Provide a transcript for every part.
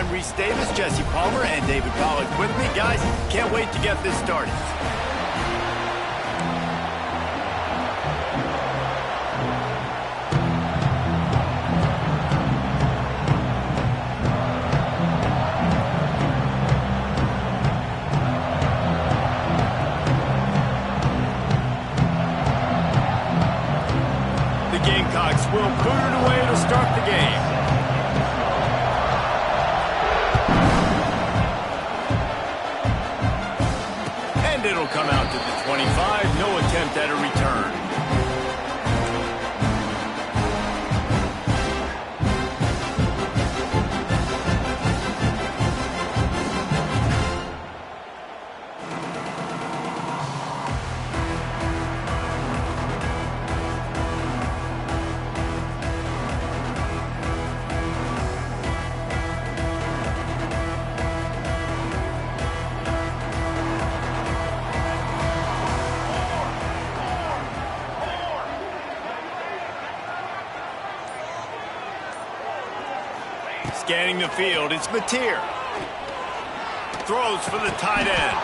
I'm Reese Davis, Jesse Palmer, and David Pollack with me. Guys, can't wait to get this started. The Gamecocks will boot it away to start the game. And it'll come out to the 25. No attempt at a return. Scanning the field, it's Mateer. Throws for the tight end.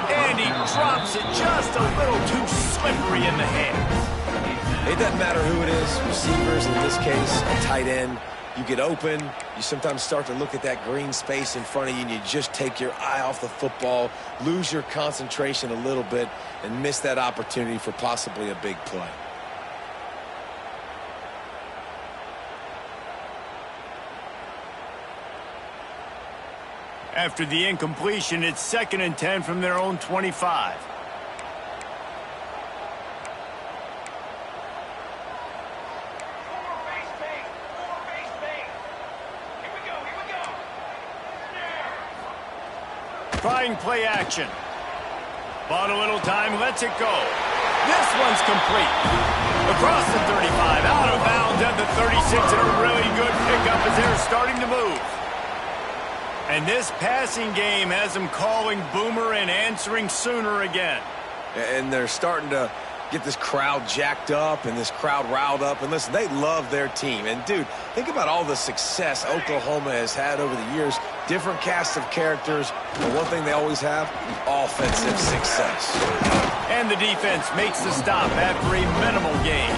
And he drops it just a little too slippery in the hands. It doesn't matter who it is, receivers, in this case, a tight end. You get open, you sometimes start to look at that green space in front of you, and you just take your eye off the football, lose your concentration a little bit, and miss that opportunity for possibly a big play. After the incompletion, it's 2nd and 10 from their own 25. Trying play action. Bought a little time, lets it go. This one's complete. Across the 35, out of bounds at the 36, and a really good pickup as they're starting to move. And this passing game has them calling Boomer and answering Sooner again. And they're starting to get this crowd jacked up and this crowd riled up. And listen, they love their team. And, dude, think about all the success Oklahoma has had over the years. Different cast of characters. But one thing they always have, offensive success. And the defense makes the stop after a minimal gain.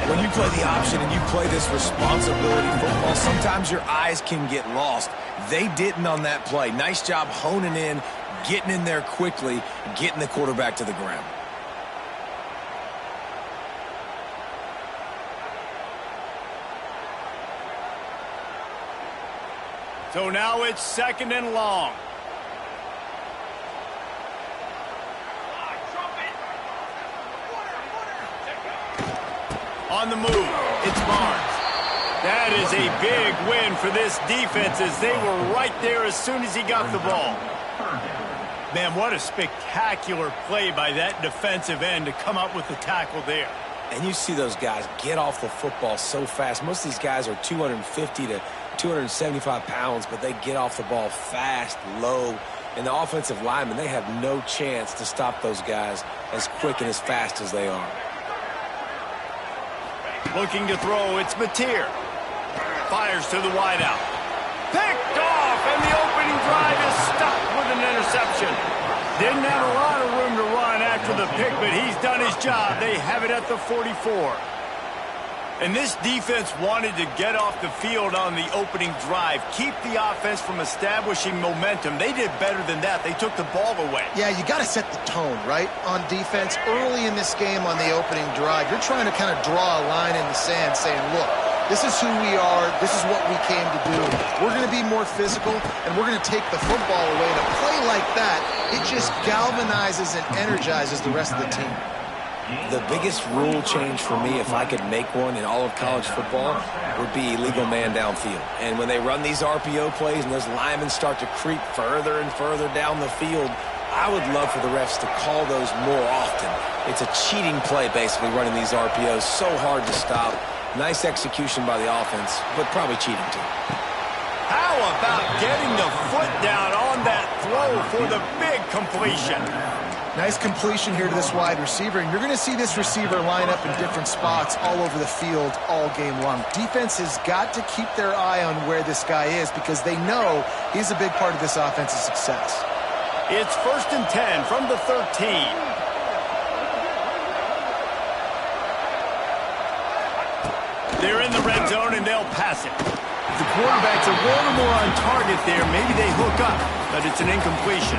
When you play the option and you play this responsibility football, sometimes your eyes can get lost. They didn't on that play. Nice job honing in, getting in there quickly, getting the quarterback to the ground. So now it's 2nd and long. On the move, it's Barnes. That is a big win for this defense as they were right there as soon as he got the ball. Man, what a spectacular play by that defensive end to come up with the tackle there. And you see those guys get off the football so fast. Most of these guys are 250 to 275 pounds, but they get off the ball fast, low. And the offensive linemen, they have no chance to stop those guys as quick and as fast as they are. Looking to throw, it's Mateer. Fires to the wideout. Picked off, and the opening drive is stopped with an interception. Didn't have a lot of room to run after the pick, but he's done his job. They have it at the 44. And this defense wanted to get off the field on the opening drive, keep the offense from establishing momentum. They did better than that. They took the ball away. Yeah, you got to set the tone, right, on defense. Early in this game on the opening drive, you're trying to kind of draw a line in the sand saying, look, this is who we are. This is what we came to do. We're going to be more physical, and we're going to take the football away. And a play like that, it just galvanizes and energizes the rest of the team. The biggest rule change for me, if I could make one in all of college football, would be illegal man downfield. And when they run these RPO plays and those linemen start to creep further and further down the field, I would love for the refs to call those more often. It's a cheating play, basically, running these RPOs. So hard to stop. Nice execution by the offense, but probably cheating too. How about getting the foot down on that throw for the big completion? Nice completion here to this wide receiver, and you're going to see this receiver line up in different spots all over the field all game long. Defense has got to keep their eye on where this guy is because they know he's a big part of this offense's success. It's 1st and 10 from the 13. They're in the red zone, and they'll pass it. If the quarterback's a little more on target there, maybe they hook up, but it's an incompletion.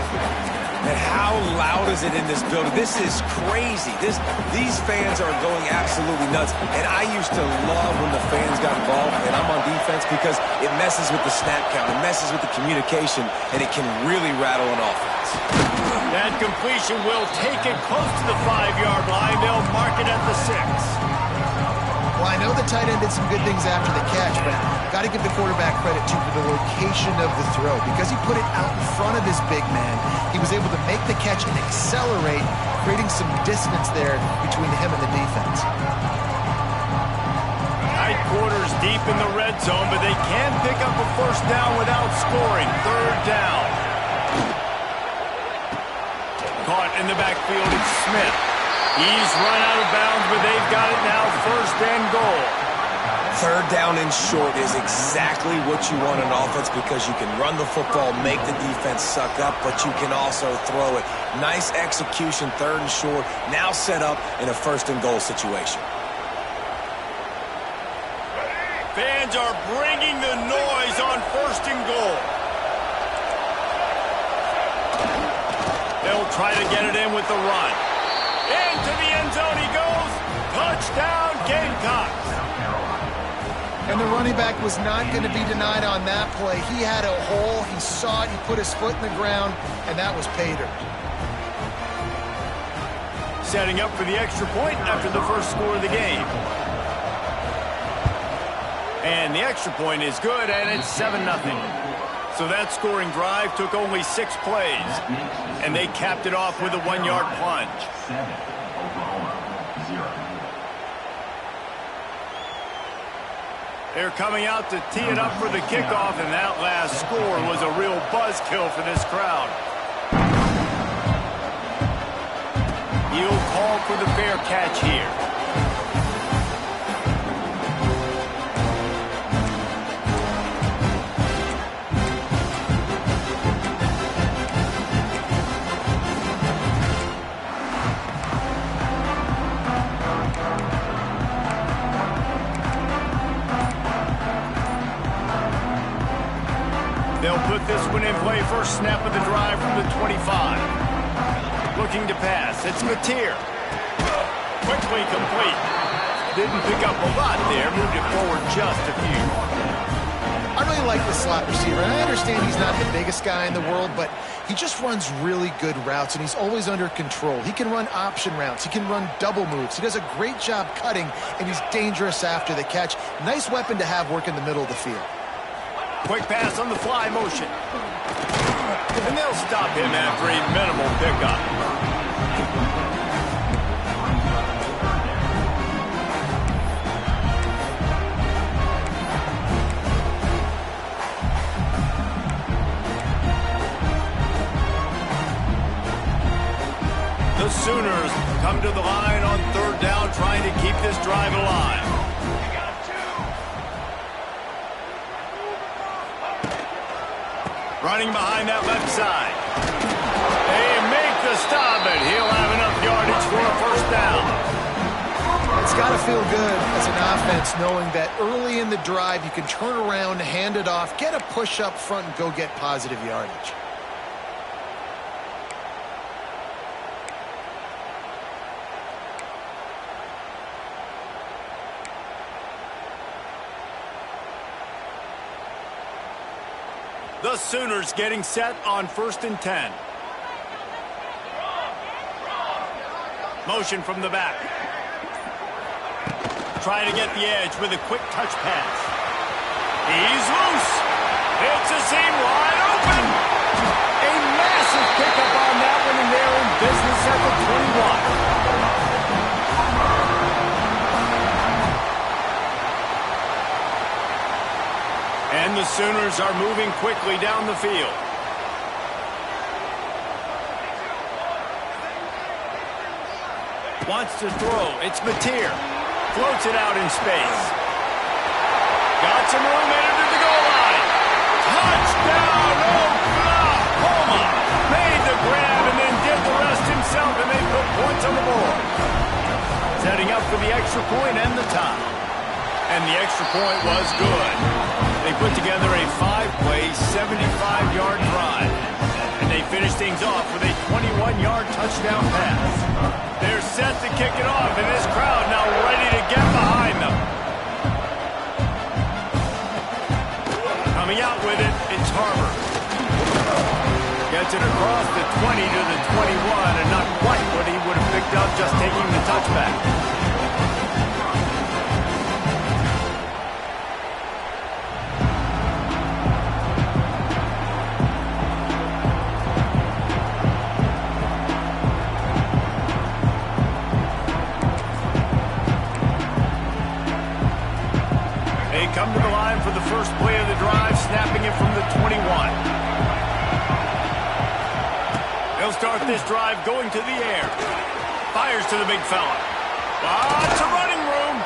And how loud is it in this building? This is crazy. These fans are going absolutely nuts. And I used to love when the fans got involved, and I'm on defense, because it messes with the snap count. It messes with the communication, and it can really rattle an offense. That completion will take it close to the 5-yard line. They'll mark it at the 6. Well, I know the tight end did some good things after the catch, but got to give the quarterback credit, too, for the location of the throw. Because he put it out in front of his big man, he was able to make the catch and accelerate, creating some distance there between him and the defense. Tight quarters deep in the red zone, but they can pick up a 1st down without scoring. 3rd down. Caught in the backfield, it's Smith. He's run out of bounds, but they've got it now, 1st and goal. 3rd down and short is exactly what you want in offense, because you can run the football, make the defense suck up, but you can also throw it. Nice execution, 3rd and short, now set up in a 1st and goal situation. Fans are bringing the noise on 1st and goal. They'll try to get it in with the run. Into the end zone he goes. Touchdown, Gamecocks. And the running back was not going to be denied on that play. He had a hole. He saw it. He put his foot in the ground, and that was pay dirt. Setting up for the extra point after the first score of the game. And the extra point is good, and it's 7-0. So that scoring drive took only 6 plays, and they capped it off with a 1-yard plunge. They're coming out to tee it up for the kickoff, and that last score was a real buzzkill for this crowd. He'll call for the fair catch here. They'll put this one in play. First snap of the drive from the 25. Looking to pass. It's Mateer. Quickly complete. Didn't pick up a lot there. Moved it forward just a few. I really like the slot receiver, and I understand he's not the biggest guy in the world, but he just runs really good routes, and he's always under control. He can run option routes. He can run double moves. He does a great job cutting, and he's dangerous after the catch. Nice weapon to have work in the middle of the field. Quick pass on the fly motion. And they'll stop him after a minimal pickup. The Sooners come to the line on 3rd down, trying to keep this drive alive. Running behind that left side. They make the stop, and he'll have enough yardage for a 1st down. It's got to feel good as an offense knowing that early in the drive you can turn around, hand it off, get a push up front, and go get positive yardage. The Sooners getting set on 1st and 10. Motion from the back. Trying to get the edge with a quick touch pass. He's loose. It's a seam wide open. A massive pickup on that one, and they're in business at the 21. And the Sooners are moving quickly down the field. Wants to throw. It's Mateer. Floats it out in space. Got some room headed to the goal line. Touchdown, Oklahoma! Made the grab and then did the rest himself, and they put points on the board. Setting up for the extra point and the tie. And the extra point was good. They put together a 5-play, 75-yard drive. And they finish things off with a 21-yard touchdown pass. They're set to kick it off, and this crowd now ready to get behind them. Coming out with it, it's Harbour. Gets it across the 20 to the 21, and not quite what he would have picked up just taking the touchback. Come to the line for the first play of the drive, snapping it from the 21. He'll start this drive going to the air. Fires to the big fella. Lots of running room.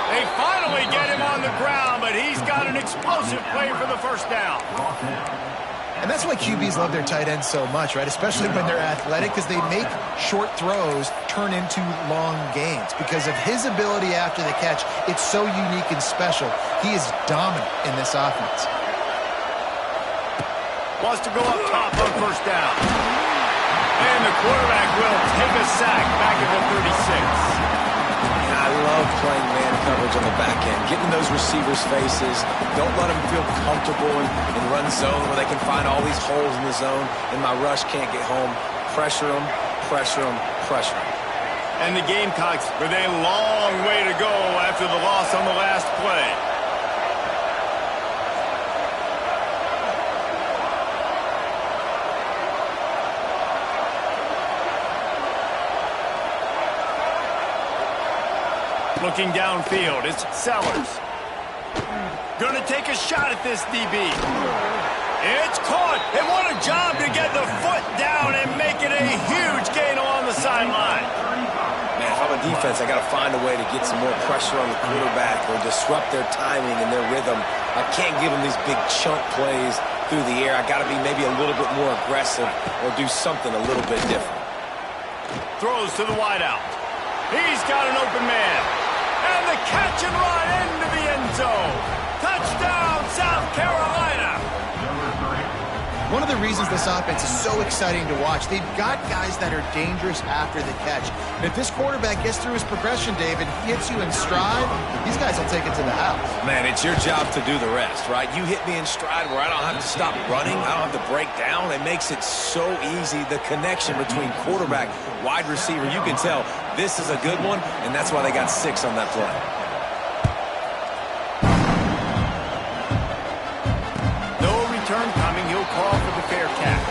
They finally get him on the ground, but he's got an explosive play for the first down. And that's why QBs love their tight ends so much, right? Especially when they're athletic, because they make short throws turn into long gains. Because of his ability after the catch, it's so unique and special. He is dominant in this offense. Wants to go up top on first down. And the quarterback will take a sack back at the 36. I love playing man coverage on the back end, getting those receivers' faces. Don't let them feel comfortable in run zone where they can find all these holes in the zone, and my rush can't get home. Pressure them, pressure them, pressure them. And the Gamecocks with a long way to go after the loss on the last play. Looking downfield, it's Sellers. Gonna take a shot at this DB. It's caught, and what a job to get the foot down and make it a huge gain along the sideline. Man, if I'm a defense, I gotta find a way to get some more pressure on the quarterback or disrupt their timing and their rhythm. I can't give them these big chunk plays through the air. I gotta be maybe a little bit more aggressive or do something a little bit different. Throws to the wideout. He's got an open man. And the catch and run into the end zone. Touchdown, South Carolina. One of the reasons this offense is so exciting to watch, they've got guys that are dangerous after the catch. And if this quarterback gets through his progression, David, hits you in stride, these guys will take it to the house. Man, it's your job to do the rest, right? You hit me in stride where I don't have to stop running. I don't have to break down. It makes it so easy. The connection between quarterback, wide receiver, you can tell this is a good one, and that's why they got 6 on that play. No return coming. He'll call for the fair catch.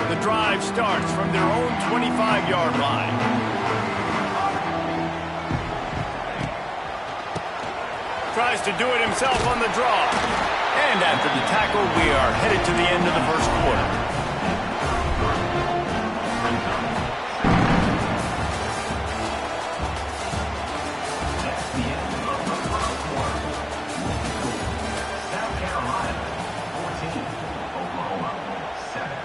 The drive starts from their own 25-yard line. Tries to do it himself on the draw. And after the tackle, we are headed to the end of the first quarter. South Carolina 14, Oklahoma 7.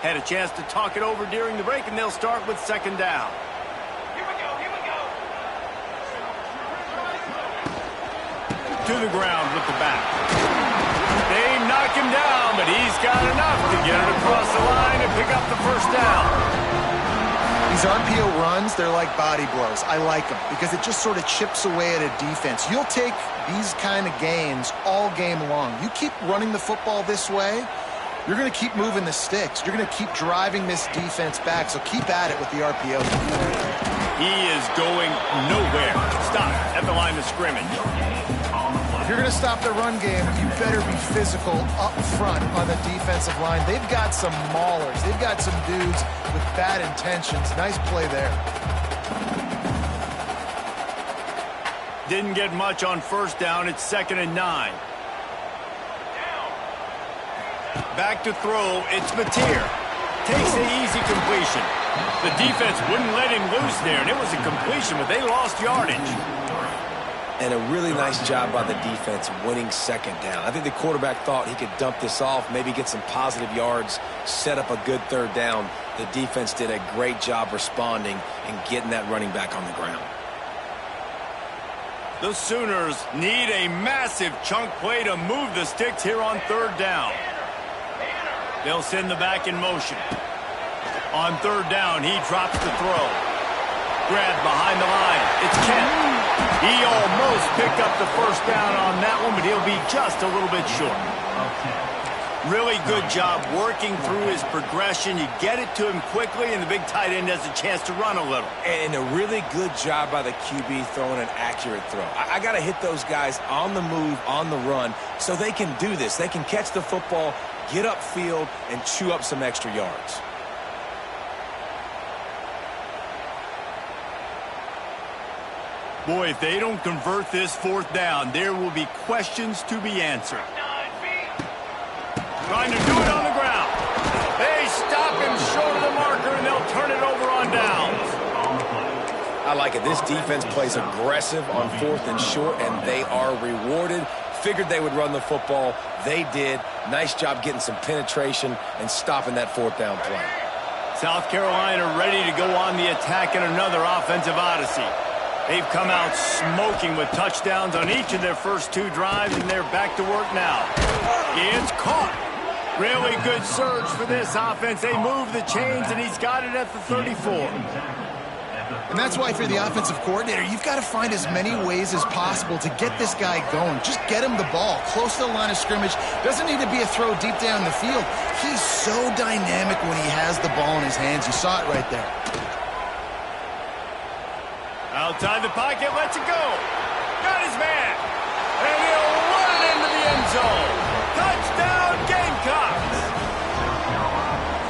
Had a chance to talk it over during the break, and they'll start with second down. Here we go, here we go. To the ground with the back. They knock him down, but he's got enough to get it across the line and pick up the first down. These RPO runs, they're like body blows. I like them because it just sort of chips away at a defense. You'll take these kind of gains all game long. You keep running the football this way, you're going to keep moving the sticks. You're going to keep driving this defense back, so keep at it with the RPO. He is going nowhere. Stop at the line of scrimmage. If you're going to stop the run game, you better be physical up front on the defensive line. They've got some maulers. They've got some dudes with bad intentions. Nice play there. Didn't get much on first down. It's 2nd and 9. Back to throw. It's Mateer. Takes the easy completion. The defense wouldn't let him loose there, and it was a completion, but they lost yardage. And a really nice job by the defense winning 2nd down. I think the quarterback thought he could dump this off, maybe get some positive yards, set up a good 3rd down. The defense did a great job responding and getting that running back on the ground. The Sooners need a massive chunk play to move the sticks here on 3rd down. They'll send the back in motion. On 3rd down, he drops the throw. Grab behind the line. It's Kent. He almost picked up the first down on that one, but he'll be just a little bit short. Really good job working through his progression. You get it to him quickly, and the big tight end has a chance to run a little. And a really good job by the QB throwing an accurate throw. I got to hit those guys on the move, on the run, so they can do this. They can catch the football, get upfield, and chew up some extra yards. Boy, if they don't convert this 4th down, there will be questions to be answered. Trying to do it on the ground. They stop him short of the marker, and they'll turn it over on downs. I like it. This defense plays aggressive on 4th and short, and they are rewarded. Figured they would run the football. They did. Nice job getting some penetration and stopping that 4th down play. South Carolina ready to go on the attack in another offensive odyssey. They've come out smoking with touchdowns on each of their first 2 drives, and they're back to work now. It's caught. Really good surge for this offense. They move the chains, and he's got it at the 34. And that's why, for the offensive coordinator, you've got to find as many ways as possible to get this guy going. Just get him the ball close to the line of scrimmage. Doesn't need to be a throw deep down the field. He's so dynamic when he has the ball in his hands. You saw it right there. Outside the pocket, lets it go. Got his man. And he'll run it into the end zone. Touchdown, Gamecocks.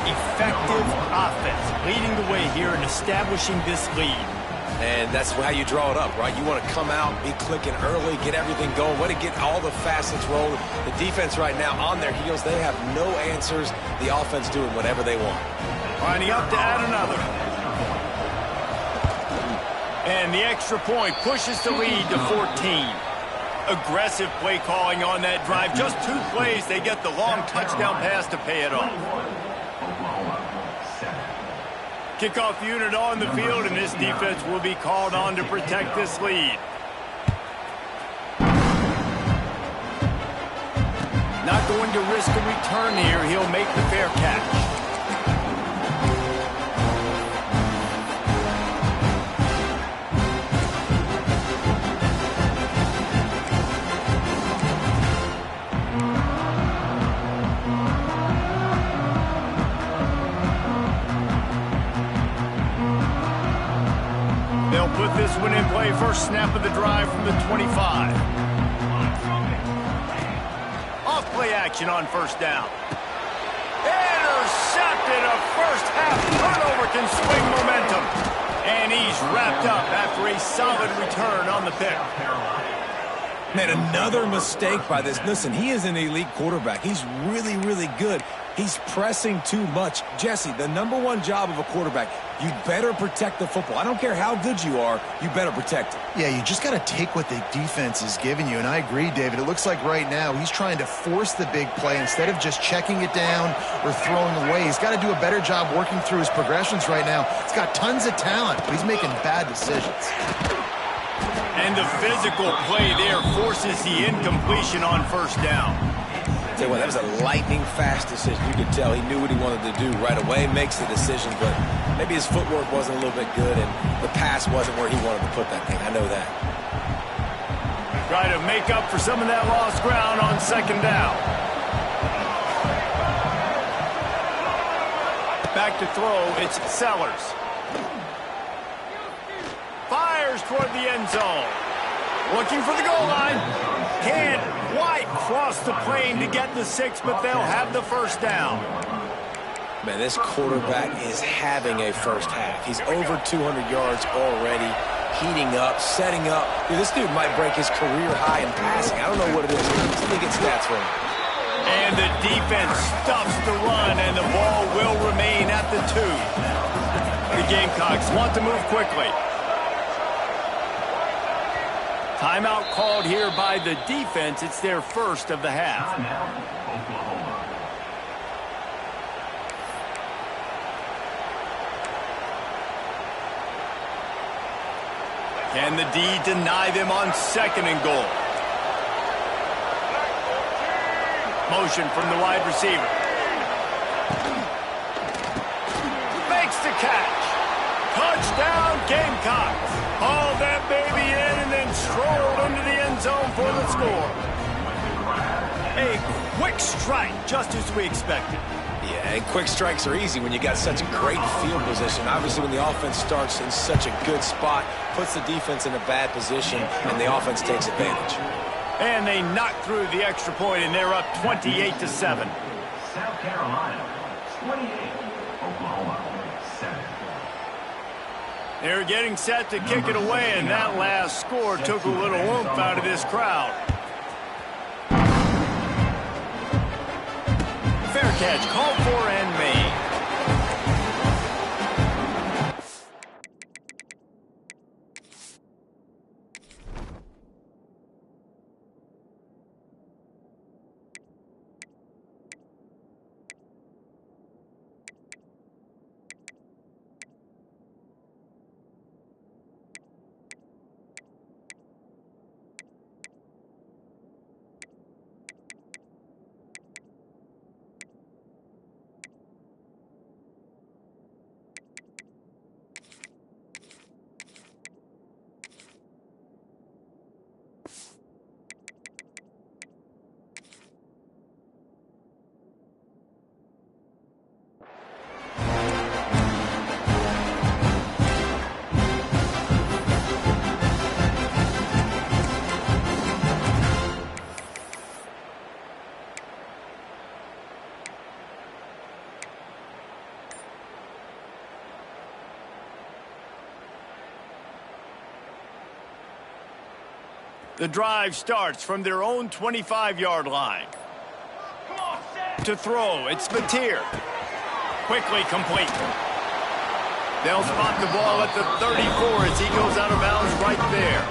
Effective offense leading the way here and establishing this lead. And that's how you draw it up, right? You want to come out, be clicking early, get everything going, want to get all the facets rolling. The defense right now on their heels, they have no answers. The offense doing whatever they want. Lining up to add another. And the extra point pushes the lead to 14. Aggressive play calling on that drive. Just 2 plays, they get the long touchdown pass to pay it off. Kickoff unit on the field, and this defense will be called on to protect this lead. Not going to risk a return here. He'll make the fair catch. They'll put this one in play. First snap of the drive from the 25. Off play action on first down. Intercepted. A first half turnover can swing momentum. And he's wrapped up after a solid return on the pick. Man, another mistake by this. Listen, he is an elite quarterback. He's really, really good. He's pressing too much. Jesse, the #1 job of a quarterback, you better protect the football. I don't care how good you are, you better protect it. Yeah, you just got to take what the defense is giving you. And I agree, David. It looks like right now he's trying to force the big play instead of just checking it down or throwing away. He's got to do a better job working through his progressions right now. He's got tons of talent, but he's making bad decisions. And the physical play there forces the incompletion on first down. Tell you what, that was a lightning-fast decision. You could tell he knew what he wanted to do right away, makes the decision, but maybe his footwork wasn't a little bit good, and the pass wasn't where he wanted to put that thing. I know that. Try to make up for some of that lost ground on second down. Back to throw, it's Sellers. toward the end zone. Looking for the goal line. Can't quite cross the plane to get the 6, but they'll have the first down. Man, this quarterback is having a first half. He's over 200 yards already, heating up, setting up. Dude, this dude might break his career high in passing. I don't know what it is. Let me get stats for him. And the defense stuffs the run, and the ball will remain at the 2. The Gamecocks want to move quickly. Timeout called here by the defense. It's their first of the half. Can the D deny them on 2nd and goal? Motion from the wide receiver. Makes the catch. Touchdown, Gamecocks. Hauled that baby in and then strolled into the end zone for the score. A quick strike, just as we expected. Yeah, and quick strikes are easy when you got such a great field position. Obviously, when the offense starts in such a good spot, puts the defense in a bad position, and the offense takes advantage. And they knock through the extra point, and they're up 28-7. South Carolina, 28. Oklahoma, 7. They're getting set to kick it away, and that last score took a little oomph out of this crowd. Fair catch, called for and made. The drive starts from their own 25-yard line. To throw, it's Mateer. Quickly complete. They'll spot the ball at the 34 as he goes out of bounds right there.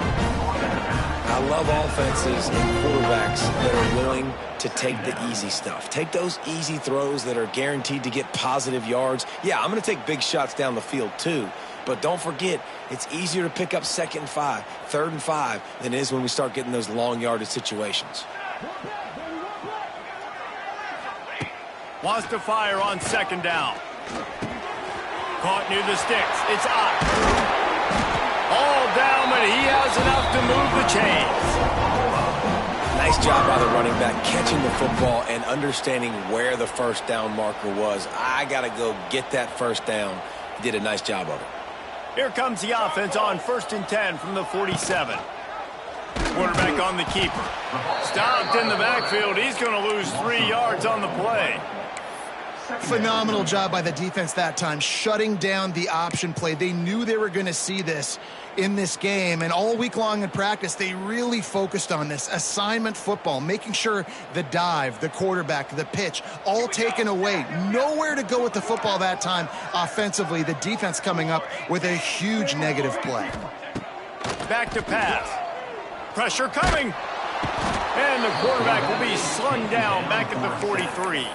I love offenses and quarterbacks that are willing to take the easy stuff. Take those easy throws that are guaranteed to get positive yards. Yeah, I'm going to take big shots down the field too. But don't forget, it's easier to pick up 2nd and 5, 3rd and 5 than it is when we start getting those long yardage situations. Wants to fire on 2nd down. Caught near the sticks. It's out. All down, but he has enough to move the chains. Nice job by the running back catching the football and understanding where the first down marker was. I got to go get that first down. He did a nice job of it. Here comes the offense on 1st and 10 from the 47. Quarterback on the keeper. Stopped in the backfield. He's going to lose 3 yards on the play. Phenomenal job by the defense that time, shutting down the option play. They knew they were going to see this in this game, and all week long in practice, they really focused on this assignment football, making sure the dive, the quarterback, the pitch, all taken away. Nowhere to go with the football that time offensively. The defense coming up with a huge negative play. Back to pass. Pressure coming. And the quarterback will be slung down back at the 43.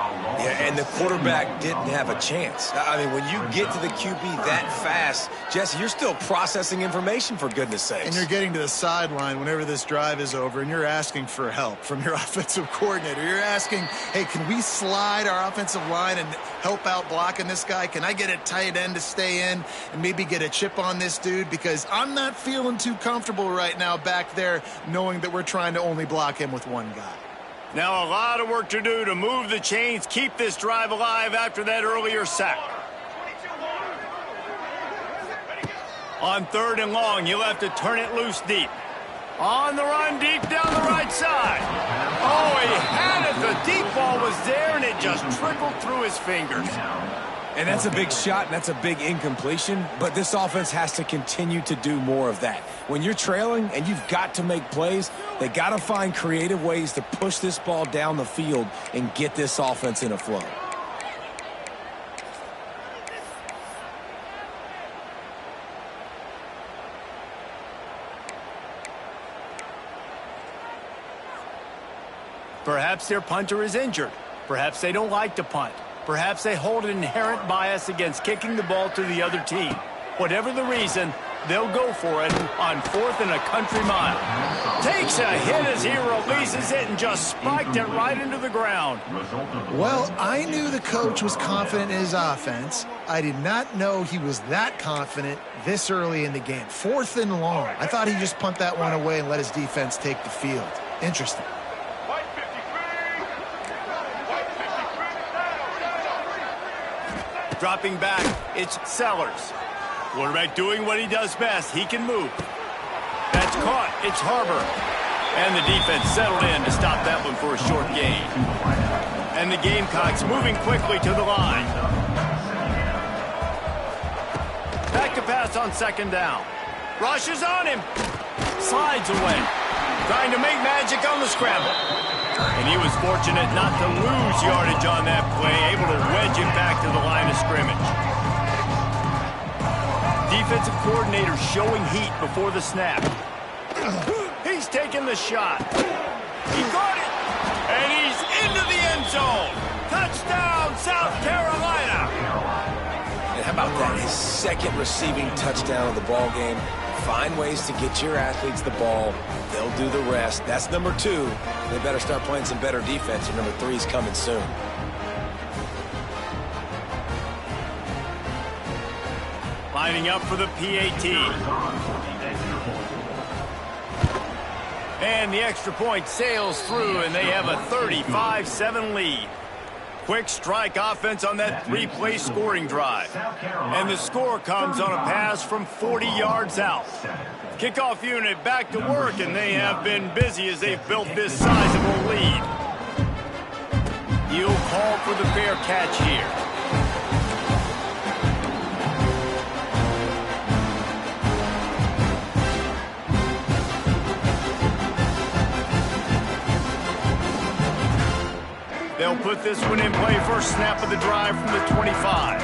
Yeah, and the quarterback didn't have a chance. I mean, when you get to the QB that fast, Jesse, you're still processing information, for goodness sakes. And you're getting to the sideline whenever this drive is over, and you're asking for help from your offensive coordinator. You're asking, hey, can we slide our offensive line and help out blocking this guy? Can I get a tight end to stay in and maybe get a chip on this dude? Because I'm not feeling too comfortable right now back there knowing that we're trying to only block him with one guy. Now a lot of work to do to move the chains, keep this drive alive after that earlier sack. On 3rd and long, you'll have to turn it loose deep. On the run deep down the right side. Oh, he had it. The deep ball was there, and it just trickled through his fingers. And that's a big shot, and that's a big incompletion, but this offense has to continue to do more of that. When you're trailing and you've got to make plays, they got to find creative ways to push this ball down the field and get this offense in a flow. Perhaps their punter is injured. Perhaps they don't like to punt. Perhaps they hold an inherent bias against kicking the ball to the other team. Whatever the reason, they'll go for it on 4th and a country mile. Takes a hit as he releases it and just spiked it right into the ground. Well, I knew the coach was confident in his offense. I did not know he was that confident this early in the game. 4th and long. I thought he'd just punt that one away and let his defense take the field. Interesting. Dropping back, it's Sellers. Quarterback doing what he does best. He can move. That's caught. It's Harbor. And the defense settled in to stop that one for a short gain. And the Gamecocks moving quickly to the line. Back to pass on 2nd down. Rushes on him. Slides away. Trying to make magic on the scramble. And he was fortunate not to lose yardage on that play, able to wedge it back to the line of scrimmage. Defensive coordinator showing heat before the snap. He's taking the shot. He got it. And he's into the end zone. Touchdown, South Carolina. And how about that? His 2nd receiving touchdown of the ball game. Find ways to get your athletes the ball. They'll do the rest. That's number 2. They better start playing some better defense, and number 3 is coming soon. Lining up for the PAT. And the extra point sails through, and they have a 35-7 lead. Quick strike offense on that 3-play scoring drive. And the score comes on a pass from 40 yards out. Kickoff unit back to work, and they have been busy as they've built this sizable lead. He'll call for the fair catch here. They'll put this one in play. First snap of the drive from the 25.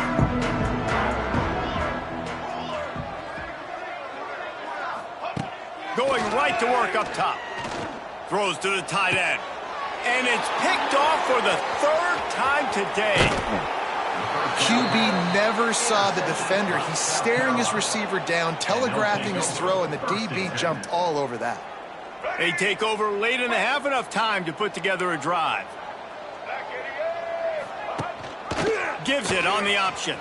Going right to work up top. Throws to the tight end. And it's picked off for the 3rd time today. QB never saw the defender. He's staring his receiver down, telegraphing his throw, and the DB jumped all over that. They take over late in the half, enough time to put together a drive. Gives it on the option.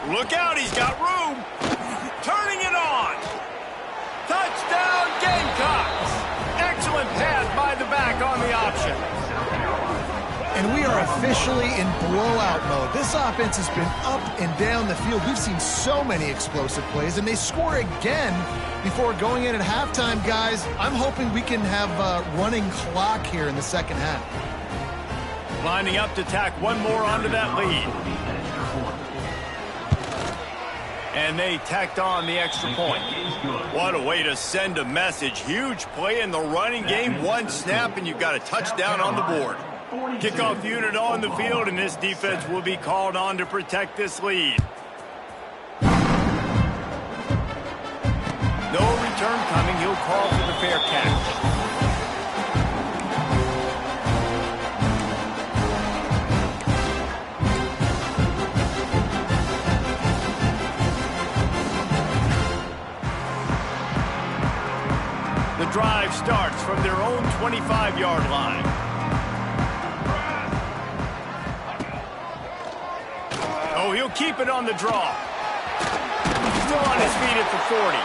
Look out, he's got room. Turning it on. Touchdown, Gamecocks. Excellent pass by the back on the option. And we are officially in blowout mode. This offense has been up and down the field. We've seen so many explosive plays, and they score again before going in at halftime, guys. I'm hoping we can have a running clock here in the 2nd half. Lining up to tack one more onto that lead. And they tacked on the extra point. What a way to send a message. Huge play in the running game. One snap, and you've got a touchdown on the board. Kickoff unit on the field, and this defense will be called on to protect this lead. No return coming. He'll call for the fair catch. The drive starts from their own 25-yard line. Oh, he'll keep it on the draw. Still on his feet at the 40.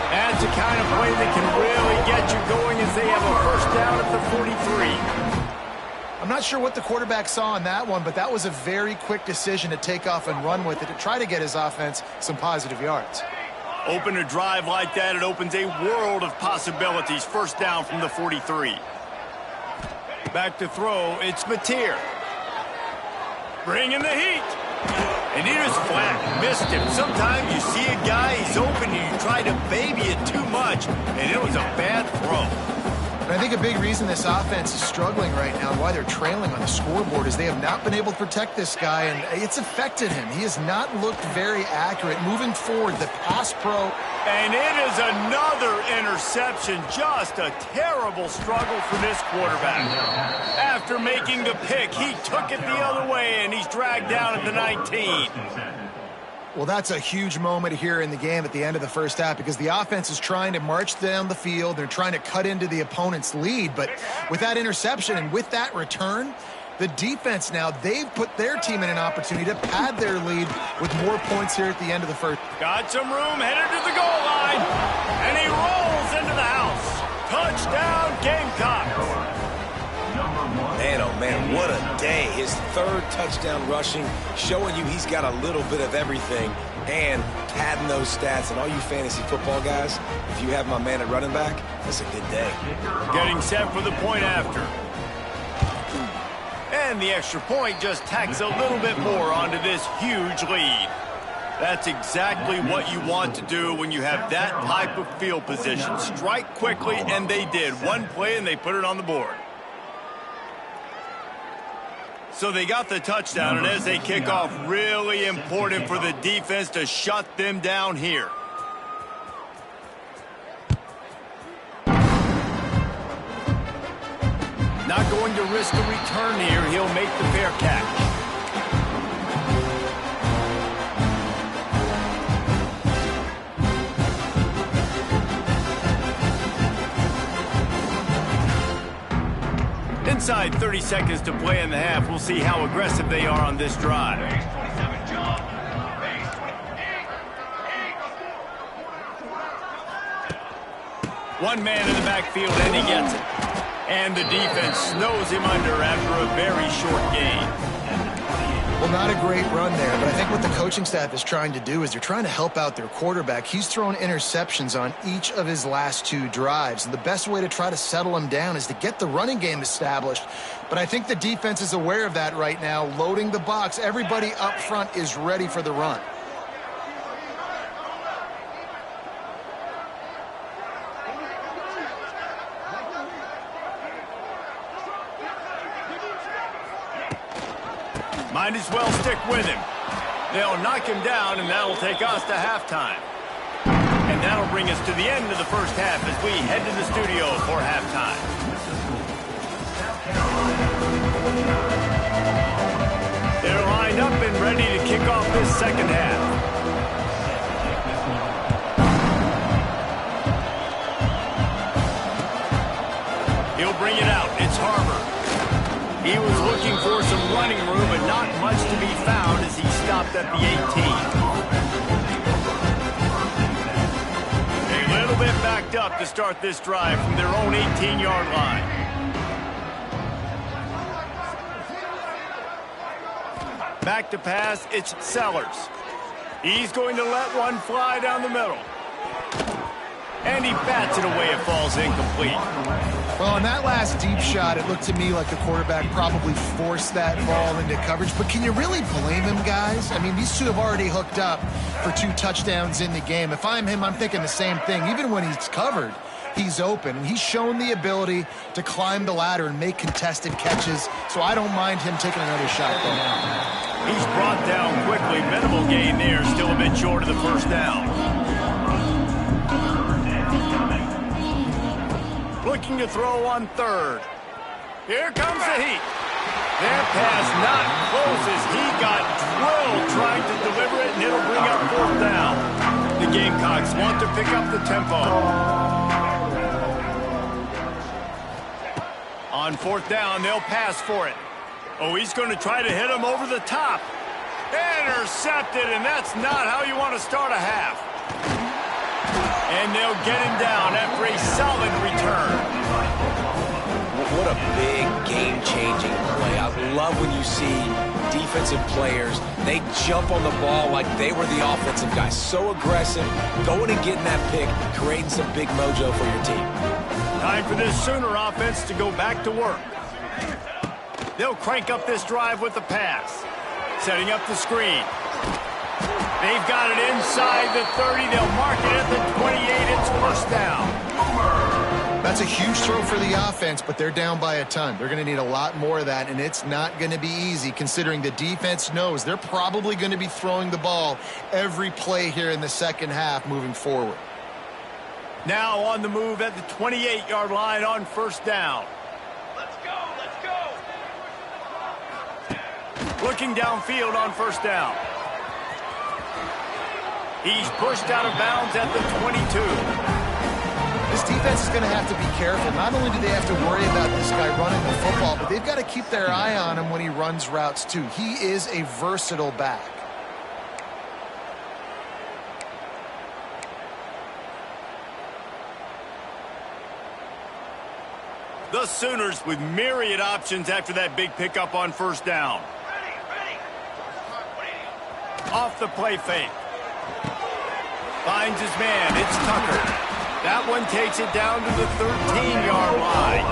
That's the kind of play that can really get you going as they have a first down at the 43. I'm not sure what the quarterback saw on that one, but that was a very quick decision to take off and run with it to try to get his offense some positive yards. Open a drive like that, it opens a world of possibilities. First down from the 43. Back to throw, it's Mateer. Bringing the heat. And he just flat missed him. Sometimes you see a guy, he's open, and you try to baby it too much, and it was a bad throw. And I think a big reason this offense is struggling right now and why they're trailing on the scoreboard is they have not been able to protect this guy, and it's affected him. He has not looked very accurate. Moving forward, the pass pro. And it is another interception. Just a terrible struggle for this quarterback. After making the pick, he took it the other way, and he's dragged down at the 19. Well, that's a huge moment here in the game at the end of the first half because the offense is trying to march down the field. They're trying to cut into the opponent's lead. But with that interception and with that return, the defense now, they've put their team in an opportunity to pad their lead with more points here at the end of the first. Got some room, headed to the goal line, and he rolls into the house. Touchdown, Gamecocks. Man, oh man, what a day. His third touchdown rushing, showing you he's got a little bit of everything and padding those stats. And all you fantasy football guys, if you have my man at running back, that's a good day. Getting set for the point after. And the extra point just tacks a little bit more onto this huge lead. That's exactly what you want to do when you have that type of field position. Strike quickly, and they did. One play, and they put it on the board. So they got the touchdown, and as they kick off, really important for the defense to shut them down here. Not going to risk a return here. He'll make the fair catch. Inside 30 seconds to play in the half. We'll see how aggressive they are on this drive. One man in the backfield, and he gets it. And the defense snows him under after a very short game. Well, not a great run there, but I think what the coaching staff is trying to do is they're trying to help out their quarterback. He's thrown interceptions on each of his last two drives, and the best way to try to settle him down is to get the running game established. But I think the defense is aware of that right now, loading the box. Everybody up front is ready for the run. Might as well stick with him. They'll knock him down, and that'll take us to halftime. And that'll bring us to the end of the first half as we head to the studio for halftime. They're lined up and ready to kick off this second half. He'll bring it out. It's Harbour. He was looking for some running room, but not much to be found as he stopped at the 18. A little bit backed up to start this drive from their own 18-yard line. Back to pass, it's Sellers. He's going to let one fly down the middle. And he bats it away. It falls incomplete. Well, on that last deep shot, it looked to me like the quarterback probably forced that ball into coverage. But can you really blame him, guys? I mean, these two have already hooked up for 2 touchdowns in the game. If I'm him, I'm thinking the same thing. Even when he's covered, he's open. And he's shown the ability to climb the ladder and make contested catches. So I don't mind him taking another shot there. He's brought down quickly. Minimal gain there. Still a bit short of the first down. Looking to throw on third. Here comes the heat. Their pass not close as he got drilled trying to deliver it, and it'll bring up fourth down. The Gamecocks want to pick up the tempo. On fourth down, they'll pass for it. Oh, he's going to try to hit him over the top. Intercepted, and that's not how you want to start a half. And they'll get him down after a solid return. What a big game-changing play. I love when you see defensive players, they jump on the ball like they were the offensive guy. So aggressive, going and getting that pick, creating some big mojo for your team. Time for this Sooner offense to go back to work. They'll crank up this drive with the pass. Setting up the screen. They've got it inside the 30. They'll mark it at the 28. It's first down. That's a huge throw for the offense, but they're down by a ton. They're going to need a lot more of that, and it's not going to be easy considering the defense knows they're probably going to be throwing the ball every play here in the second half moving forward. Now on the move at the 28-yard line on first down. Let's go, let's go. Looking downfield on first down. He's pushed out of bounds at the 22. This defense is going to have to be careful. Not only do they have to worry about this guy running the football, but they've got to keep their eye on him when he runs routes too. He is a versatile back. The Sooners with myriad options after that big pickup on first down. Ready. Off the play fake. Finds his man. It's Tucker. That one takes it down to the 13-yard line.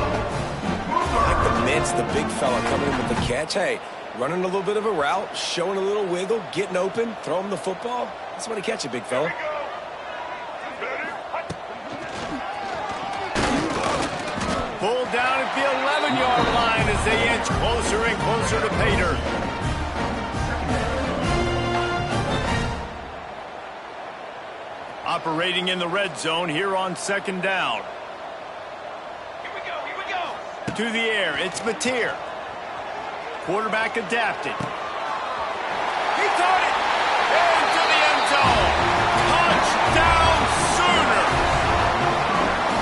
Like the mid's the big fella coming in with the catch. Hey, running a little bit of a route, showing a little wiggle, getting open, throw him the football. That's when he catch it, big fella. Pulled down at the 11-yard line as they inch closer and closer to pay dirt. Operating in the red zone here on second down. Here we go. To the air, it's Mateer. Quarterback adapted. He caught it! Into the end zone! Touchdown, Sooner!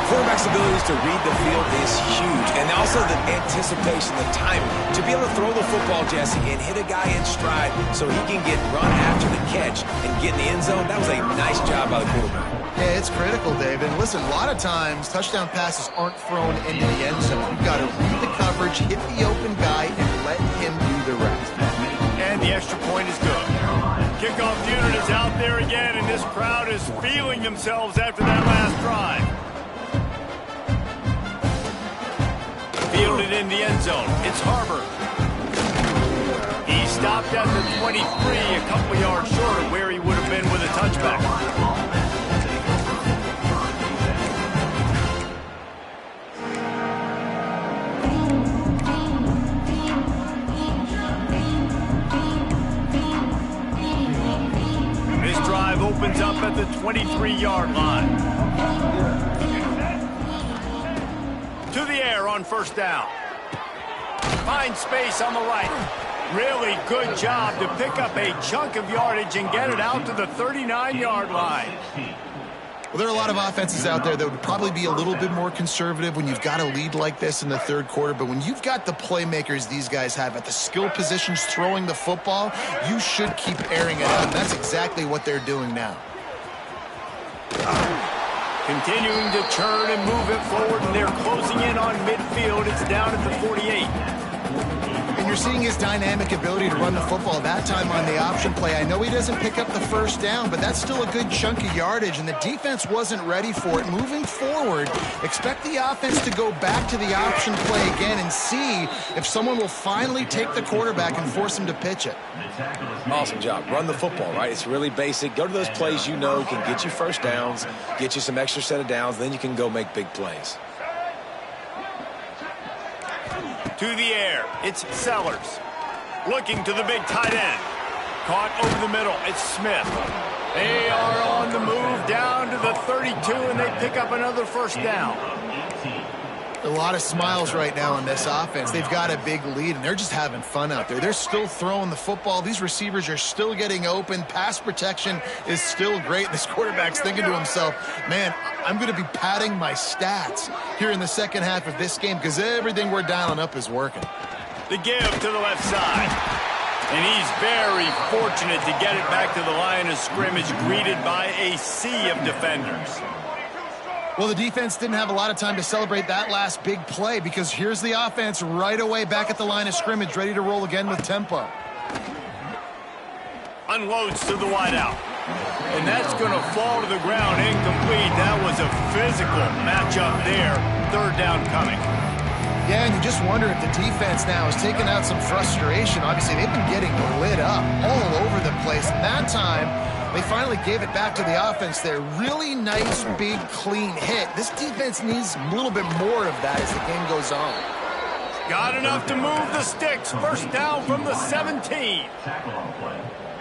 Quarterback's abilities to read the field is huge, and also the anticipation, the timing. To be able to throw the football, Jesse, and hit a guy in stride so he can get run after the catch and get in the end zone, that was a nice job by the quarterback. Yeah, it's critical, David. And listen, a lot of times touchdown passes aren't thrown into the end zone. You've got to read the coverage, hit the open guy, and let him do the rest. And the extra point is good. Kickoff unit is out there again, and this crowd is feeling themselves after that last drive. Fielded in the end zone. It's Harbor. He stopped at the 23, a couple yards short of where he would have been with a touchback. This drive opens up at the 23-yard line. To the air on first down. Finds space on the right. Really good job to pick up a chunk of yardage and get it out to the 39-yard line. Well, there are a lot of offenses out there that would probably be a little bit more conservative when you've got a lead like this in the third quarter. But when you've got the playmakers these guys have at the skill positions throwing the football, you should keep airing it out. And that's exactly what they're doing now. Continuing to churn and move it forward, and they're closing in on midfield. It's down at the 48. And you're seeing his dynamic ability to run the football that time on the option play. I know he doesn't pick up the first down, but that's still a good chunk of yardage, and the defense wasn't ready for it. Moving forward, expect the offense to go back to the option play again and see if someone will finally take the quarterback and force him to pitch it. Awesome job. Run the football, right? It's really basic. Go to those plays you know can get you first downs, get you some extra set of downs, then you can go make big plays. To the air, it's Sellers. Looking to the big tight end. Caught over the middle, it's Smith. They are on the move down to the 32, and they pick up another first down. A lot of smiles right now on this offense. They've got a big lead, and they're just having fun out there. They're still throwing the football. These receivers are still getting open. Pass protection is still great. This quarterback's thinking to himself, man, I'm going to be padding my stats here in the second half of this game because everything we're dialing up is working. The give to the left side. And he's very fortunate to get it back to the line of scrimmage, greeted by a sea of defenders. Well, the defense didn't have a lot of time to celebrate that last big play because here's the offense right away back at the line of scrimmage, ready to roll again with tempo. Unloads to the wideout. And that's going to fall to the ground incomplete. That was a physical matchup there. Third down coming. Yeah, and you just wonder if the defense now is taking out some frustration. Obviously, they've been getting lit up all over the place. And that time, they finally gave it back to the offense there. Really nice, big, clean hit. This defense needs a little bit more of that as the game goes on. Got enough to move the sticks. First down from the 17.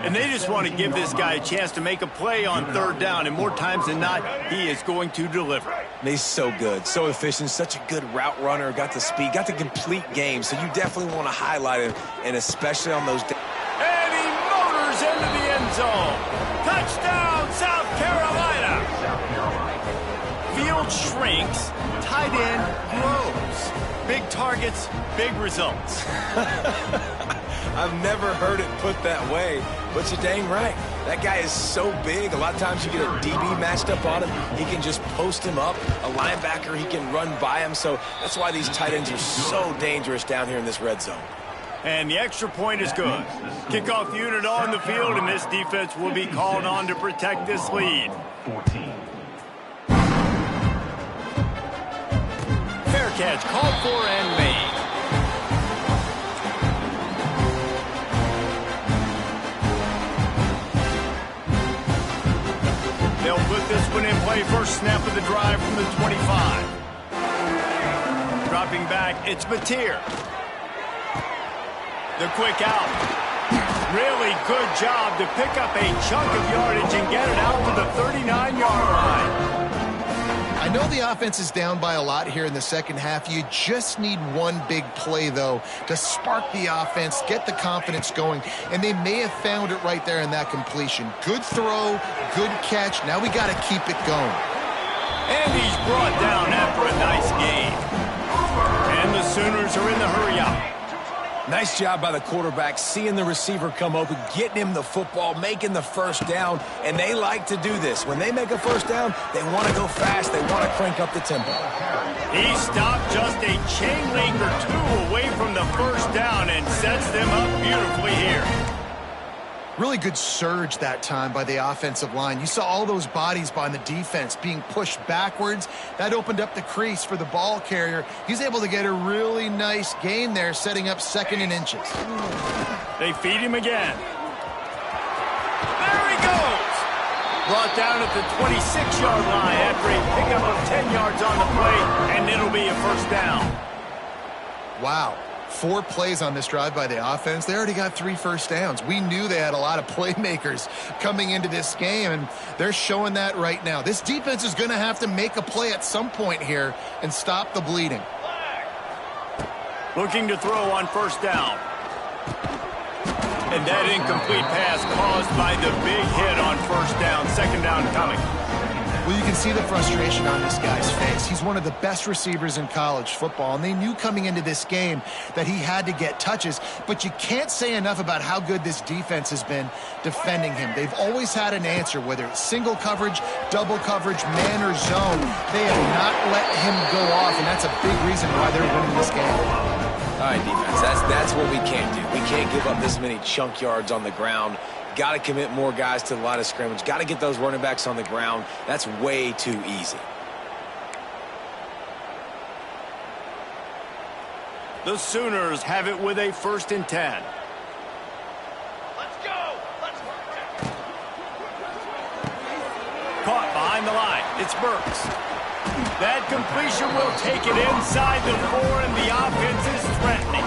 And they just want to give this guy a chance to make a play on third down. And more times than not, he is going to deliver. He's so good, so efficient, such a good route runner, got the speed, got the complete game. So you definitely want to highlight him, and especially on those days. And he motors into the end zone. Touchdown, South Carolina. Field shrinks, tight end grows. Big targets, big results. I've never heard it put that way, but you're dang right. That guy is so big. A lot of times you get a DB matched up on him. He can just post him up. A linebacker, he can run by him. So that's why these tight ends are so dangerous down here in this red zone. And the extra point is good. Kickoff unit on the field, and this defense will be called on to protect this lead. 14. Fair catch, called for and made. They'll put this one in play. First snap of the drive from the 25. Dropping back, it's Mateer. The quick out. Really good job to pick up a chunk of yardage and get it out to the 39-yard line. I know the offense is down by a lot here in the second half. You just need one big play, though, to spark the offense, get the confidence going, and they may have found it right there in that completion. Good throw, good catch. Now we got to keep it going. And he's brought down after a nice game. And the Sooners are in the hurry-up. Nice job by the quarterback, seeing the receiver come open, getting him the football, making the first down, and they like to do this. When they make a first down, they want to go fast. They want to crank up the tempo. He stopped just a chain link or two away from the first down and sets them up beautifully here. Really good surge that time by the offensive line. You saw all those bodies by the defense being pushed backwards. That opened up the crease for the ball carrier. He's able to get a really nice gain there, setting up 2nd and inches. They feed him again. There he goes! Brought down at the 26-yard line after a pickup of 10 yards on the play, and it'll be a first down. Wow. 4 plays on this drive by the offense. They already got 3 first downs. We knew they had a lot of playmakers coming into this game, and they're showing that right now. This defense is going to have to make a play at some point here and stop the bleeding. Looking to throw on first down. And that incomplete pass caused by the big hit on first down. Second down coming. Well, you can see the frustration on this guy's face. He's one of the best receivers in college football, and they knew coming into this game that he had to get touches, but you can't say enough about how good this defense has been defending him. They've always had an answer, whether it's single coverage, double coverage, man or zone. They have not let him go off, and that's a big reason why they're winning this game. All right, defense, that's what we can't do. We can't give up this many chunk yards on the ground. Got to commit more guys to the line of scrimmage. Got to get those running backs on the ground. That's way too easy. The Sooners have it with a 1st and 10. Let's go! Let's Caught behind the line. It's Burks. That completion will take it inside the 4, and the offense is threatening.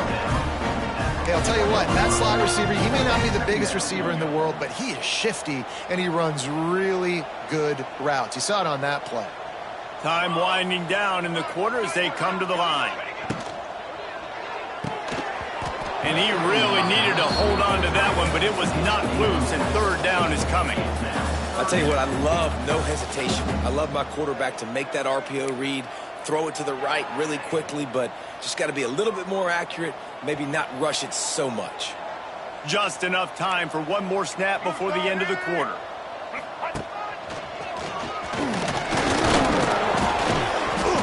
Hey, I'll tell you what, that slot receiver, he may not be the biggest receiver in the world, but he is shifty, and he runs really good routes. You saw it on that play. Time winding down in the quarter as they come to the line. And he really needed to hold on to that one, but it was not loose, and third down is coming. I'll tell you what, I love no hesitation. I love my quarterback to make that RPO read, throw it to the right really quickly, but just got to be a little bit more accurate, maybe not rush it so much. Just enough time for one more snap before the end of the quarter.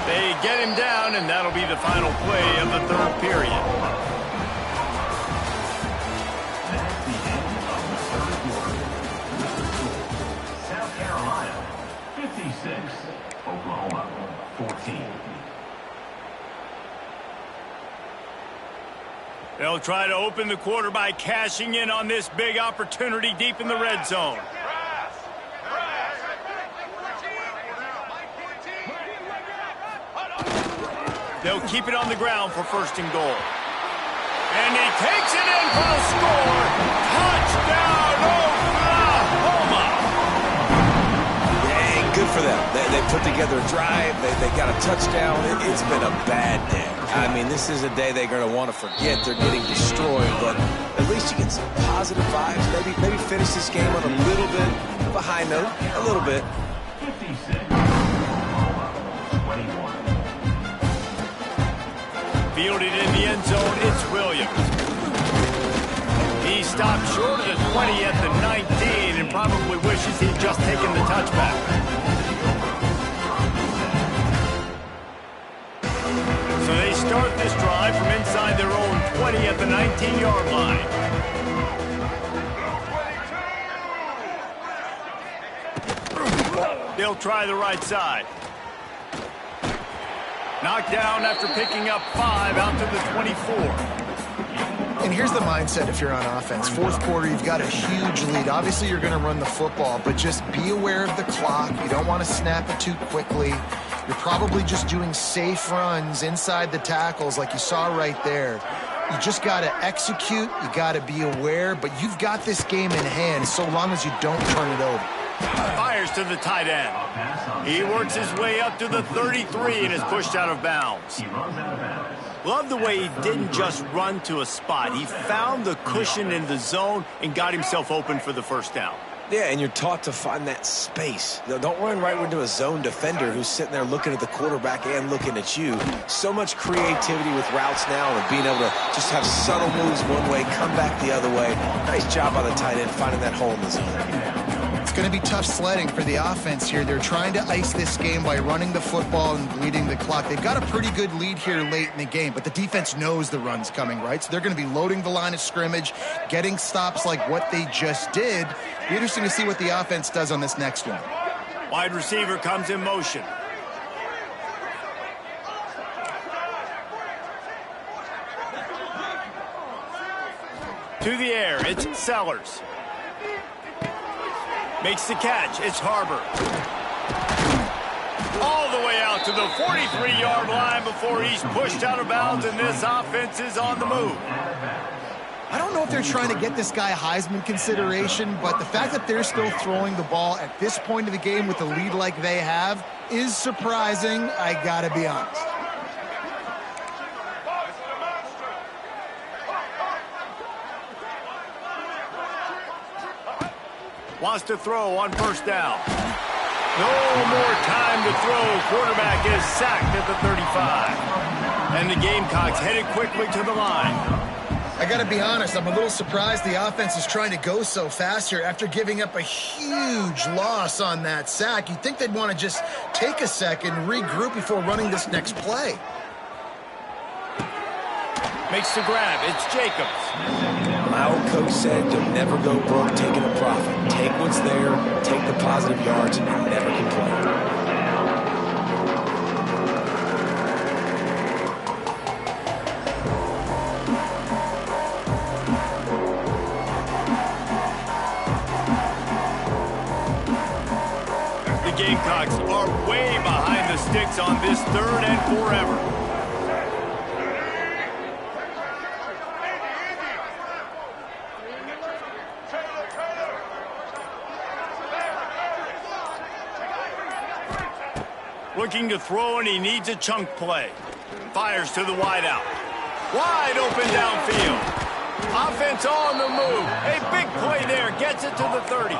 They get him down, and that'll be the final play of the 3rd period. That's the end of the South Carolina, 56. Oklahoma, 14. They'll try to open the quarter by cashing in on this big opportunity deep in the red zone. They'll keep it on the ground for first and goal. And he takes it in for the score. Touchdown, Oklahoma! Yeah, good for them. They put together a drive. They got a touchdown. It's been a bad day. I mean, this is a day they're going to want to forget. They're getting destroyed, but at least you get some positive vibes. Maybe finish this game on a little bit of a high note. A little bit. 56. Oklahoma, 21. Fielded in the end zone, it's Williams. He stopped short of the 20 at the 19 and probably wishes he'd just taken the touchback. So they start this drive from inside their own 20 at the 19-yard line. They'll try the right side. Knocked down after picking up 5 out to the 24. And here's the mindset if you're on offense. Fourth quarter, you've got a huge lead. Obviously, you're going to run the football, but just be aware of the clock. You don't want to snap it too quickly. You're probably just doing safe runs inside the tackles like you saw right there. You just got to execute. You got to be aware, but you've got this game in hand so long as you don't turn it over. Fires to the tight end. He works his way up to the 33 and is pushed out of bounds. Love the way he didn't just run to a spot. He found the cushion in the zone and got himself open for the first down. Yeah, and you're taught to find that space. Don't run right into a zone defender who's sitting there looking at the quarterback and looking at you. So much creativity with routes now and being able to just have subtle moves one way, come back the other way. Nice job by the tight end finding that hole in the zone. It's going to be tough sledding for the offense here. They're trying to ice this game by running the football and bleeding the clock. They've got a pretty good lead here late in the game, but the defense knows the run's coming, right? So they're going to be loading the line of scrimmage, getting stops like what they just did. Be interesting to see what the offense does on this next one. Wide receiver comes in motion. To the air, it's Sellers. Makes the catch, it's Harbor. All the way out to the 43-yard line before he's pushed out of bounds, and this offense is on the move. I don't know if they're trying to get this guy Heisman consideration, but the fact that they're still throwing the ball at this point of the game with a lead like they have is surprising, I gotta be honest. Wants to throw on first down. No more time to throw. Quarterback is sacked at the 35. And the Gamecocks headed quickly to the line. I got to be honest, I'm a little surprised the offense is trying to go so fast here after giving up a huge loss on that sack. You'd think they'd want to just take a second, regroup before running this next play. Makes the grab. It's Jacobs. My old coach said you'll never go broke taking a profit. Take what's there, take the positive yards, and never complain. The Gamecocks are way behind the sticks on this third and forever. Looking to throw, and he needs a chunk play. Fires to the wideout. Wide open downfield. Offense on the move. A big play there. Gets it to the 30.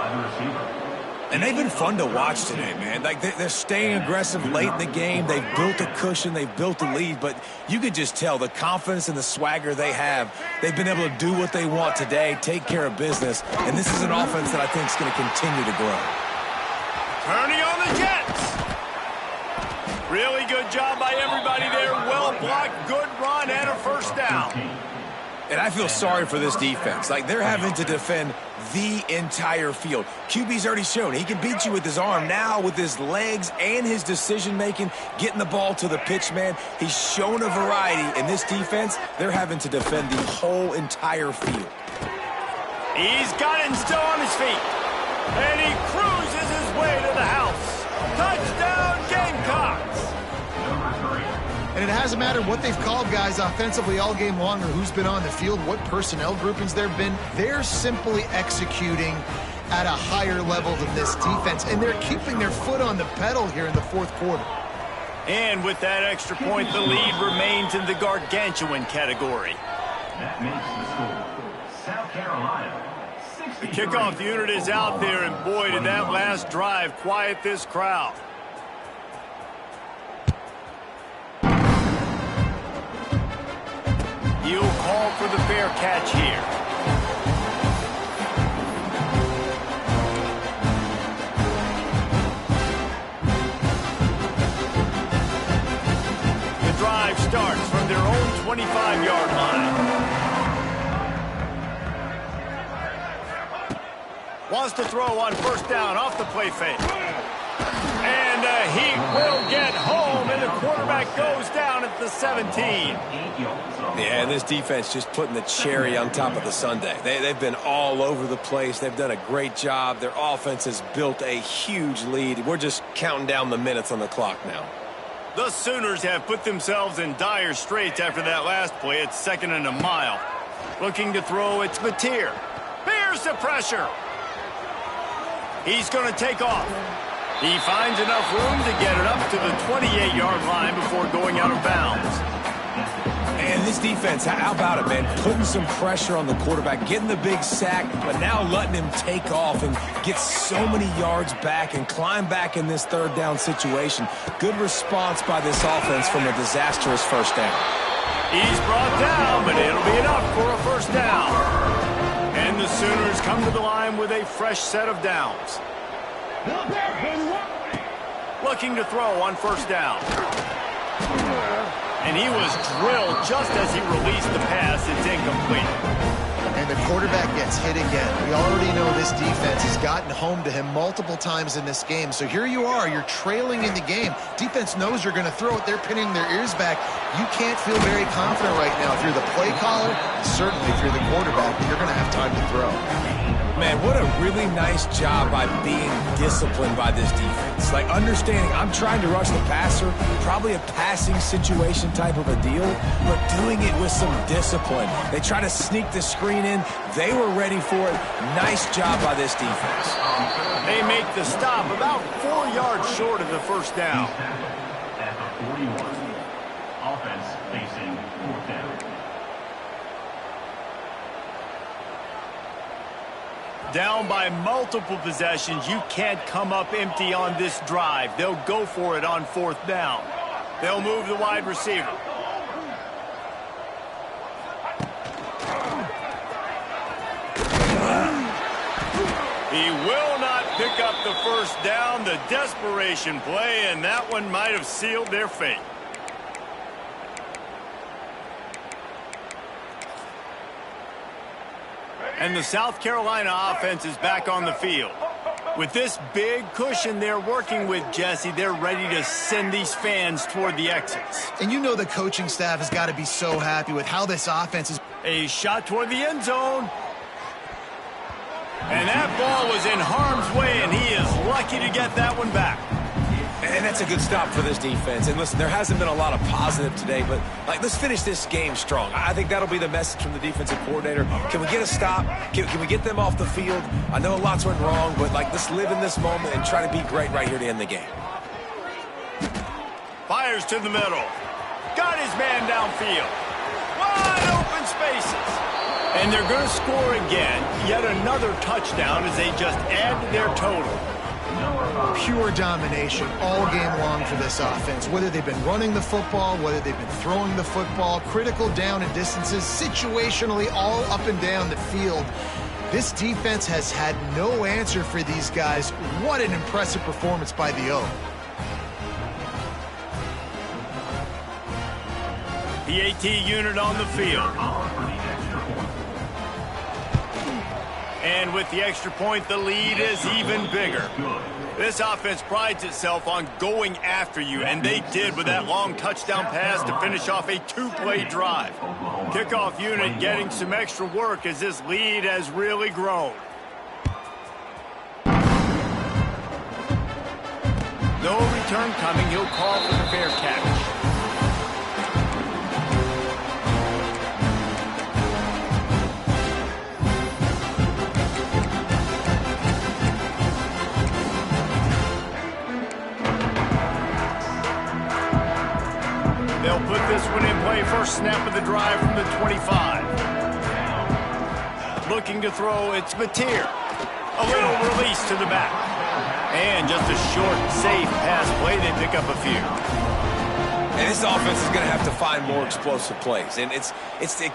And they've been fun to watch today, man. Like, they're staying aggressive late in the game. They've built a cushion. They've built a lead. But you could just tell the confidence and the swagger they have. They've been able to do what they want today, take care of business. And this is an offense that I think is going to continue to grow. Turning on the Jets. Really good job by everybody there. Well blocked, good run, and a first down. And I feel sorry for this defense. Like, they're having to defend the entire field. QB's already shown he can beat you with his arm. Now, with his legs and his decision-making, getting the ball to the pitch, man, he's shown a variety. In this defense, they're having to defend the whole entire field. He's got it and still on his feet. And he cruises his way to the house. Touchdown, Gamecocks! And it hasn't mattered what they've called guys offensively all game long or who's been on the field, what personnel groupings there have been. They're simply executing at a higher level than this defense, and they're keeping their foot on the pedal here in the fourth quarter. And with that extra point, the lead remains in the gargantuan category. That makes the score. South Carolina, 60. The kickoff unit is out there, and boy, did that last drive quiet this crowd. He'll call for the fair catch here. The drive starts from their own 25-yard line. Wants to throw on first down off the play fake. And he will get home, and the quarterback goes down at the 17. Yeah, and this defense just putting the cherry on top of the sundae. They've been all over the place. They've done a great job. Their offense has built a huge lead. We're just counting down the minutes on the clock now. The Sooners have put themselves in dire straits after that last play. It's 2nd and a mile. Looking to throw, it's Mateer. Here's the pressure. He's going to take off. He finds enough room to get it up to the 28-yard line before going out of bounds. And this defense, how about it, man? Putting some pressure on the quarterback, getting the big sack, but now letting him take off and get so many yards back and climb back in this third down situation. Good response by this offense from a disastrous first down. He's brought down, but it'll be enough for a first down. And the Sooners come to the line with a fresh set of downs. Looking to throw on first down. And he was drilled just as he released the pass. It's incomplete. And the quarterback gets hit again. We already know this defense has gotten home to him multiple times in this game. So here you are. You're trailing in the game. Defense knows you're going to throw it. They're pinning their ears back. You can't feel very confident right now. If you're the play caller, certainly if you're the quarterback, you're going to have time to throw. Man, what a really nice job by being disciplined by this defense. Like, understanding I'm trying to rush the passer, probably a passing situation type of a deal, but doing it with some discipline. They try to sneak the screen in. They were ready for it. Nice job by this defense. They make the stop about 4 yards short of the first down. At the 41. Offense facing fourth down. Down by multiple possessions, you can't come up empty on this drive. They'll go for it on fourth down. They'll move the wide receiver. He will not pick up the first down. The desperation play, and that one might have sealed their fate. And the South Carolina offense is back on the field. With this big cushion they're working with, Jesse, they're ready to send these fans toward the exits. And you know the coaching staff has got to be so happy with how this offense is. A shot toward the end zone. And that ball was in harm's way, and he is lucky to get that one back. And that's a good stop for this defense. And listen, there hasn't been a lot of positive today, but let's finish this game strong. I think that'll be the message from the defensive coordinator. Can we get a stop? Can we get them off the field? I know lots went wrong, but let's live in this moment and try to be great right here to end the game. Fires to the middle. Got his man downfield. Wide open spaces. And they're going to score again. Yet another touchdown as they just add to their total. Pure domination all game long for this offense. Whether they've been running the football, whether they've been throwing the football, critical down and distances, situationally all up and down the field. This defense has had no answer for these guys. What an impressive performance by the O. The AT unit on the field. And with the extra point, the lead is even bigger. This offense prides itself on going after you, and they did with that long touchdown pass to finish off a two-play drive. Kickoff unit getting some extra work as this lead has really grown. No return coming. He'll call for the fair catch. They'll put this one in play. First snap of the drive from the 25. Looking to throw, it's Mateer. A little release to the back. And just a short, safe pass play. They pick up a few. And this offense is going to have to find more explosive plays. And it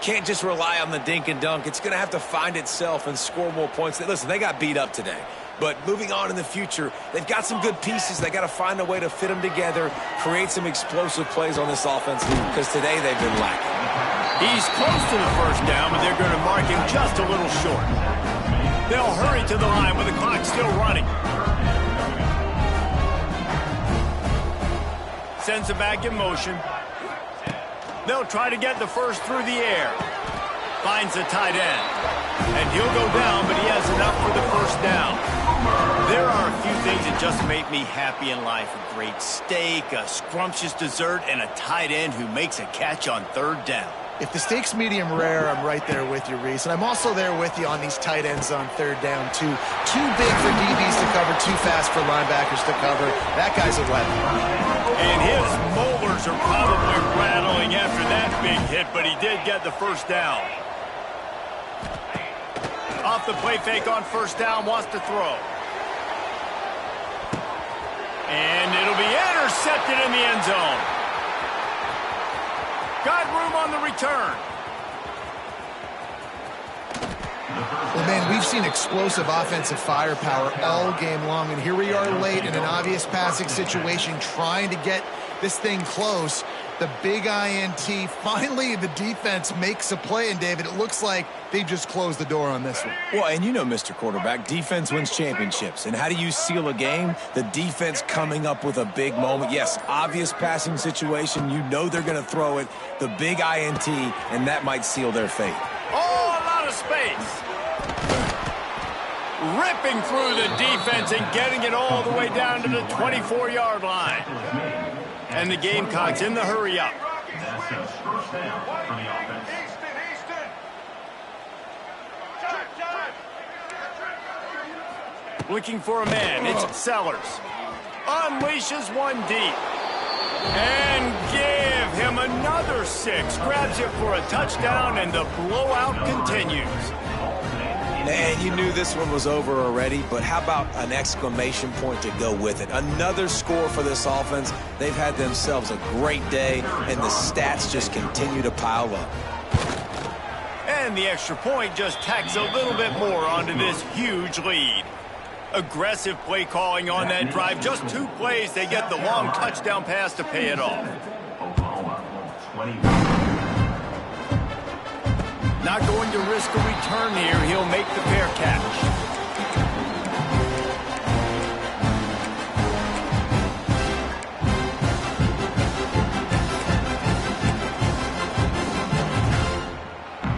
can't just rely on the dink and dunk. It's going to have to find itself and score more points. Listen, they got beat up today. But moving on in the future, they've got some good pieces. They got to find a way to fit them together, create some explosive plays on this offense, because today they've been lacking. He's close to the first down, but they're going to mark him just a little short. They'll hurry to the line with the clock still running. Sends it back in motion. They'll try to get the first through the air. Finds the tight end. And he'll go down, but he has enough for the first down. There are a few things that just make me happy in life. A great steak, a scrumptious dessert, and a tight end who makes a catch on third down. If the steak's medium rare, I'm right there with you, Reese. And I'm also there with you on these tight ends on third down, too. Too big for DBs to cover, too fast for linebackers to cover. That guy's a weapon. And his molars are probably rattling after that big hit, but he did get the first down. Off the play fake on first down, wants to throw. And it'll be intercepted in the end zone. Got room on the return. Well, man, we've seen explosive offensive firepower all game long, and here we are late in an obvious passing situation trying to get this thing close. The big INT, finally the defense makes a play, and David, it looks like they just closed the door on this one. Well, and you know, Mr. Quarterback, defense wins championships. And how do you seal a game? The defense coming up with a big moment. Yes, obvious passing situation. You know they're going to throw it. The big INT, and that might seal their fate. Oh, a lot of space. Ripping through the defense and getting it all the way down to the 24-yard line. And the Gamecocks in the hurry up. That's a first down for the offense. Looking for a man. It's Sellers. Unleashes one deep. And give him another 6. Grabs it for a touchdown, and the blowout continues. Man, you knew this one was over already, but how about an exclamation point to go with it? Another score for this offense. They've had themselves a great day, and the stats just continue to pile up. And the extra point just tacks a little bit more onto this huge lead. Aggressive play calling on that drive. Just 2 plays, they get the long touchdown pass to pay it off. Oklahoma, 21. Not going to risk a return here. He'll make the fair catch.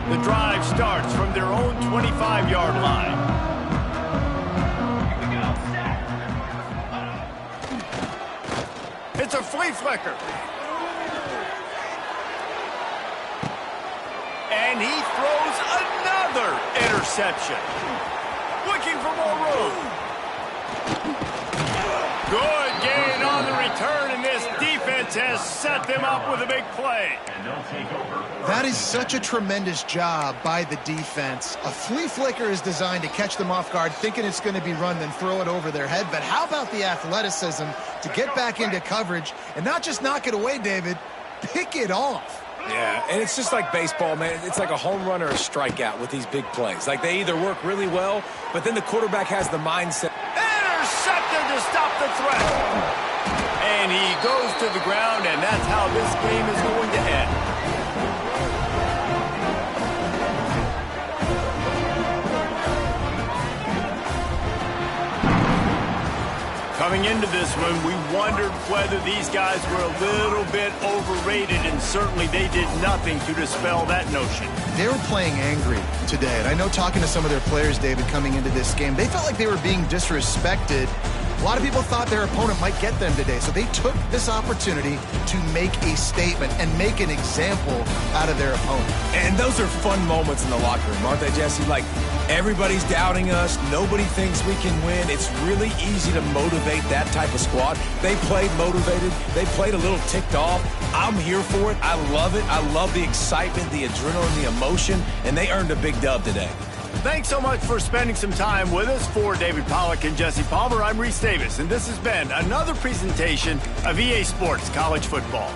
The drive starts from their own 25-yard line. It's a flea flicker. And he throws another interception. Looking for more room. Good gain on the return, and this defense has set them up with a big play. And they'll take over. That is such a tremendous job by the defense. A flea flicker is designed to catch them off guard, thinking it's going to be run, then throw it over their head. But how about the athleticism to get back into coverage and not just knock it away, David, pick it off. Yeah, and it's just like baseball, man. It's like a home run or a strikeout with these big plays. Like they either work really well, but then the quarterback has the mindset. Intercepted to stop the threat. And he goes to the ground, and that's how this game is going to end. Coming into this one, we wondered whether these guys were a little bit overrated, and certainly they did nothing to dispel that notion. They were playing angry today, and I know talking to some of their players, David, coming into this game, they felt like they were being disrespected. A lot of people thought their opponent might get them today, so they took this opportunity to make a statement and make an example out of their opponent. And those are fun moments in the locker room, aren't they, Jesse? Like, everybody's doubting us. Nobody thinks we can win. It's really easy to motivate that type of squad. They played motivated. They played a little ticked off. I'm here for it. I love it. I love the excitement, the adrenaline, the emotion, and they earned a big dub today. Thanks so much for spending some time with us. For David Pollack and Jesse Palmer, I'm Reese Davis, and this has been another presentation of EA Sports College Football.